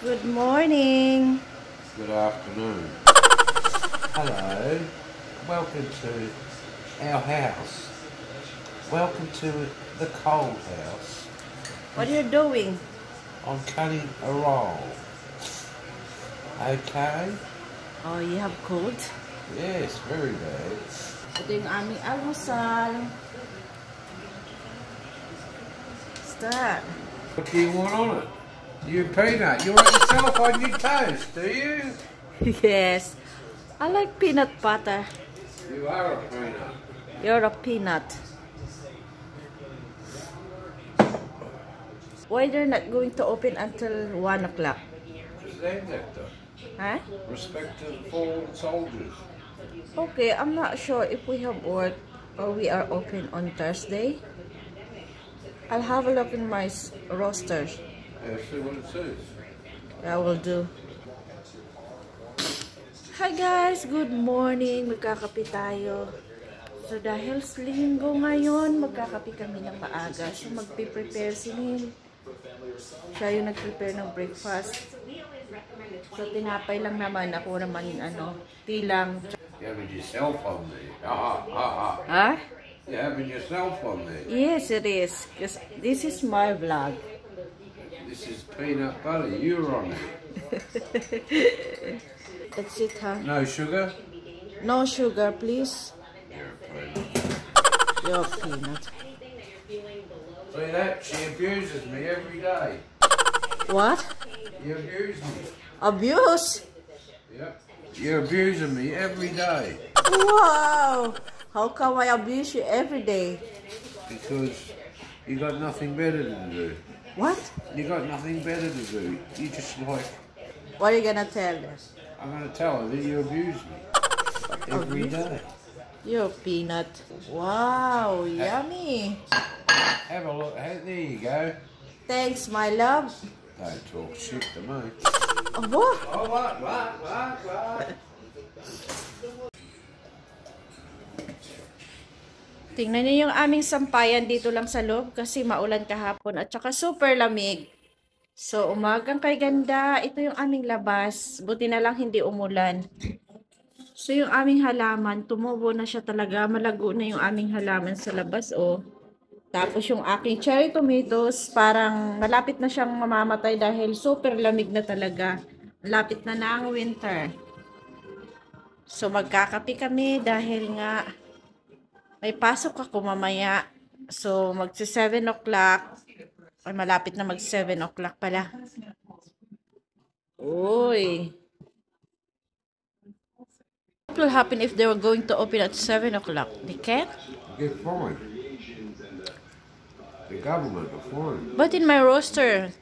Good morning. Good afternoon. Hello. Welcome to our house. Welcome to the cold house. What are you doing? I'm cutting a roll. Okay? Oh, you have cold? Yes, very bad. Ito yung aming almusal. What's that? What do you want on it? You peanut. You want yourself on your toast, do you? Yes. I like peanut butter. You are a peanut. You're a peanut. Why they're not going to open until 1 o'clock? Huh? Respect to fallen soldiers. Okay, I'm not sure if we have work or we are open on Thursday. I'll have a look in my roster. Yeah, see what it says. I will do. Hi guys! Good morning! Magkakape tayo. So dahil linggo ngayon, magkakape kami ng maaga. So magpe-prepare si Neil. Siya yung nag-prepare ng breakfast. So tinapay lang naman. Ako naman tea lang. You're having yourself on there. Huh? You're having yourself on there. Yes, it is. Because this is my vlog. This is peanut butter. You're on it. That's it, huh? No sugar? No sugar, please. You're a peanut. You're a peanut. See that? She abuses me every day. What? You abuse me. Abuse? Yep. You're abusing me every day. Wow! How come I abuse you every day? Because you got nothing better to do. What? You got nothing better to do. You just like... What are you gonna tell her? I'm going to tell her that you abuse me. Every day. You're a peanut. Wow, yummy. Have a look. There you go. Thanks, my love. Don't talk shit to me. Oh, what? Oh, what? Tingnan niyo yung aming sampayan dito lang sa loob kasi maulan kahapon at saka super lamig. So, umagang kay ganda. Ito yung aming labas. Buti na lang hindi umulan. So, yung aming halaman, tumubo na siya talaga. Malago na yung aming halaman sa labas, oh. Tapos yung aking cherry tomatoes, parang malapit na siyang mamamatay dahil super lamig na talaga. Malapit na ang winter. So, magkakape kami dahil nga may pasok ako mamaya. So, magsi 7 o'clock. Ay, malapit na mag 7 o'clock pala. Uy. What will happen if they were going to open at 7 o'clock? They can't? Get fined. The government will fine. But in my roster,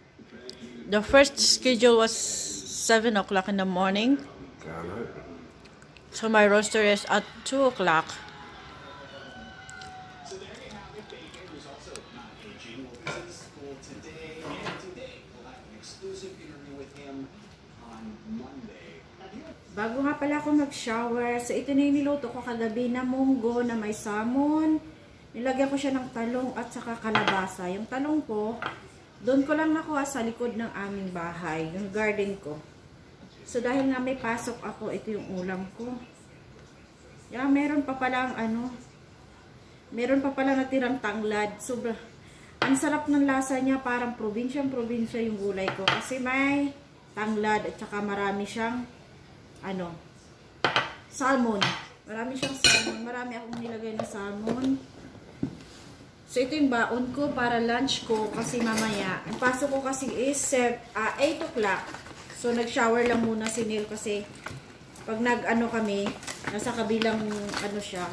the first schedule was 7 o'clock in the morning. Can't open. So my roster is at 2 o'clock. Bago nga pala ako mag-shower, so ito na yung niluto ko kagabi na munggo na may salmon. Nilagyan ko siya ng talong at saka kalabasa. Yung talong ko, doon ko lang nakuha sa likod ng aming bahay, yung garden ko. So dahil nga may pasok ako, ito yung ulam ko. Yeah, meron pa palang meron pa pala natirang tanglad. Sobra. Ang sarap ng lasa niya, parang probinsya yung gulay ko. Kasi may tanglad at saka marami siyang salmon. Marami siyang salmon. Marami akong nilagay na salmon. So, ito yung baon ko para lunch ko kasi mamaya. Ang pasok ko kasi is 8 o'clock. So, nag-shower lang muna si Neil kasi pag kami, nasa kabilang siya,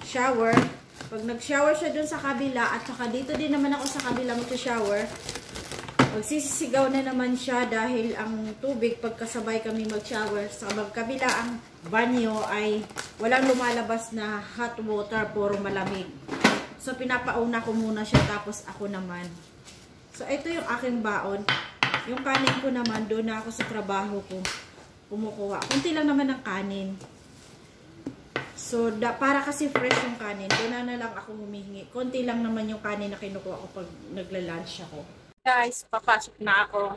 shower. Pag nag-shower siya dun sa kabila at saka dito din naman ako sa kabila mag-shower, magsisisigaw na naman siya dahil ang tubig pagkasabay kami mag-shower sa magkabila ang banyo ay walang lumalabas na hot water, puro malamig. So pinapauna ko muna siya tapos ako naman. So ito yung aking baon. Yung kanin ko naman doon na ako sa trabaho ko kumukuha. Kunti lang naman ang kanin. So para kasi fresh yung kanin, doon na lang ako humihingi. Kunti lang naman yung kanin na kinukuha ko pag nagla-lunch ako. Guys, papasok na ako.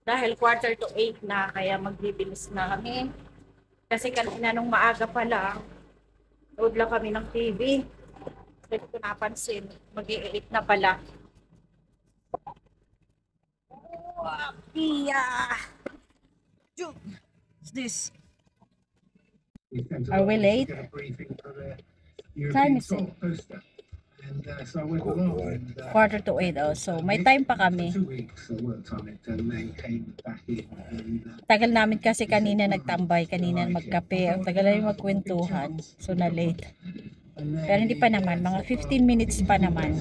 Dahil 7:45 na, kaya magbibilis na kami. Kasi kanina nung maaga pa lang, load lang kami ng TV. Hindi ko napansin, mag-i-8 na pala. Yeah. What's this? Are we late? Time is it? 7:45 also. May time pa kami. Tagal namin kasi kanina nagtambay, kanina magkape. Ang tagal namin magkwentuhan. So na late. Pero hindi pa naman, mga 15 minutes pa naman.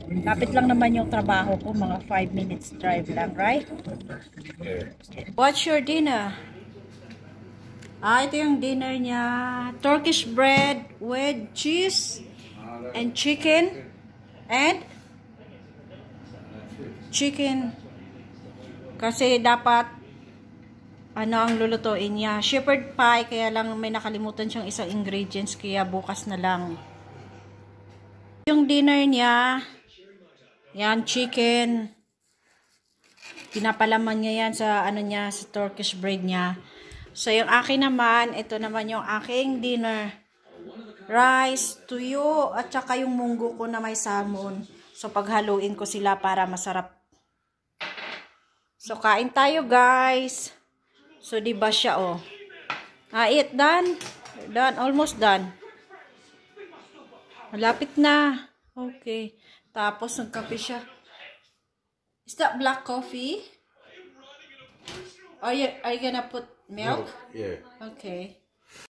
Lapit lang naman yung trabaho ko, mga 5 minutes drive lang, right? What's your dinner? Ito yung dinner niya. Turkish bread with cheese and chicken. And chicken. Kasi dapat ang lulutuin niya. Shepherd pie, kaya lang may nakalimutan siyang isang ingredients, kaya bukas na lang. Yung dinner niya, yan, chicken. Pinapalaman niya yan sa niya, sa Turkish bread niya. So, yung akin naman, ito naman yung aking dinner. Rice, tuyo, at saka yung munggo ko na may salmon. So, paghaluin ko sila para masarap. So, kain tayo, guys. So, diba siya, oh. Eat, done. Done, almost done. Malapit na. Okay. Tapos, nagkape siya. Is that black coffee? Are you gonna put milk? Yeah. Okay.